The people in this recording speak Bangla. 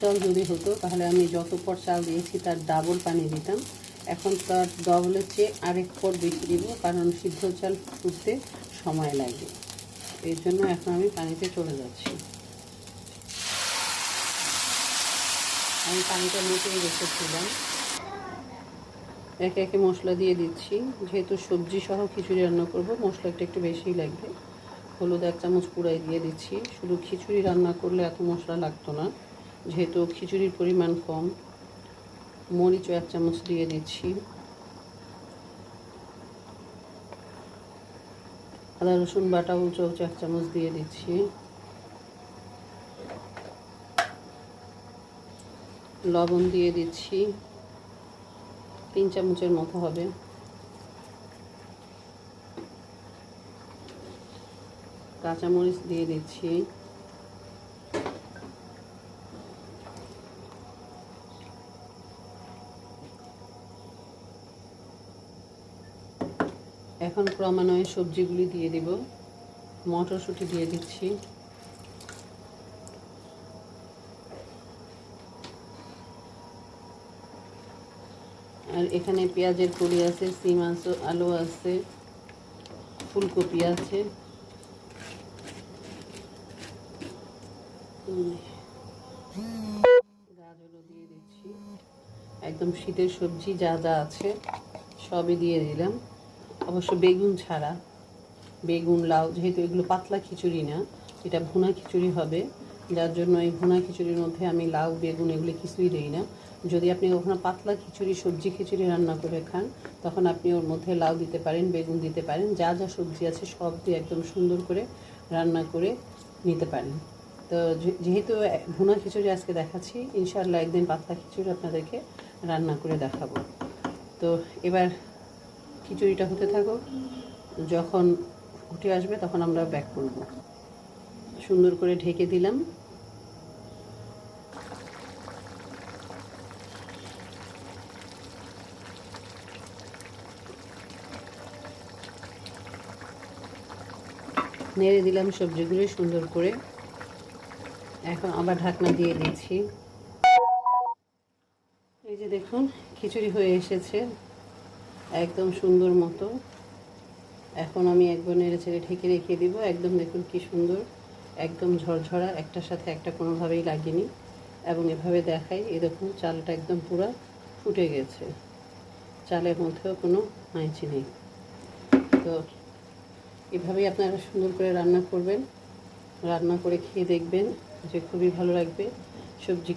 চাল যদি হতো তাহলে আমি যত পট চাল দিয়েছি তার ডাবল পানি দিতাম। এখন তার ডবলের চেয়ে আরেক পট বেশি দিব, কারণ সিদ্ধ চাল ফুটতে সময় লাগে। এর জন্য এখন আমি পানিতে চলে যাচ্ছি। আমি পানিটা মেটেই রেখেছিলাম। একে একে মশলা দিয়ে দিচ্ছি। যেহেতু সবজি সহ খিচুড়ি রান্না করব, মশলাটা একটু বেশিই লাগবে। হলুদ 1 চামচ পুরাই দিয়ে দিচ্ছি। শুধু খিচুড়ি রান্না করলে এত মশলা লাগতো না, যেহেতু খিচুড়ির পরিমাণ কম। মরিচও 1 চামচ দিয়ে দিচ্ছি। আদা রসুন বাটা উঁচু 1 চামচ দিয়ে দিচ্ছি। লবণ দিয়ে দিচ্ছি 3 চামচের মতো হবে। কাঁচামরিচ দিয়ে দিচ্ছি। এখন ক্রমান্বয়ে সবজিগুলি দিয়ে দিব। মটরশুঁটি দিয়ে দিচ্ছি। আর এখানে পেঁয়াজের কলি আছে, সিম আছে, আলু আছে, ফুলকপি আছে। গাজরও দিয়ে দিচ্ছি। একদম শীতের সবজি যা যা আছে সবই দিয়ে দিলাম, অবশ্য বেগুন ছাড়া। বেগুন, লাউ, যেহেতু এগুলো পাতলা খিচুড়ি না, এটা ভুনা খিচুড়ি হবে, যার জন্য এই ভুনা খিচুড়ির মধ্যে আমি লাউ, বেগুন এগুলো কিছুই দিই না। যদি আপনি কখনো পাতলা খিচুড়ি, সবজি খিচুড়ি রান্না করে খান, তখন আপনি ওর মধ্যে লাউ দিতে পারেন, বেগুন দিতে পারেন, যা যা সবজি আছে সব দিয়ে একদম সুন্দর করে রান্না করে নিতে পারেন। তো যেহেতু ভুনা খিচুড়ি আজকে দেখাচ্ছি, ইনশাআল্লাহ একদিন পাতলা খিচুড়ি আপনাদেরকে রান্না করে দেখাবো। তো এবার খিচুড়িটা হতে থাকো, যখন উঠে আসবে তখন আমরা ব্যাক করব। সুন্দর করে ঢেকে দিলাম। নেড়ে দিলাম সবজিগুলো সুন্দর করে। এখন আবার ঢাকনা দিয়ে দিচ্ছি। এই যে দেখুন, খিচুড়ি হয়ে এসেছে একদম সুন্দর মতো। এখন আমি একবার নেড়ে ছেড়ে ঢেকে রেখে দিব। একদম দেখুন কি সুন্দর, একদম ঝরঝরা, একটার সাথে একটা কোনোভাবেই লাগেনি। এবং এভাবে দেখাই, এই দেখুন চালটা একদম পুরো ফুটে গেছে, চালের মধ্যেও কোনো আঁচি নেই। তো এভাবেই আপনারা সুন্দর করে রান্না করবেন, রান্না করে খেয়ে দেখবেন যে খুবই ভালো লাগবে। সবজি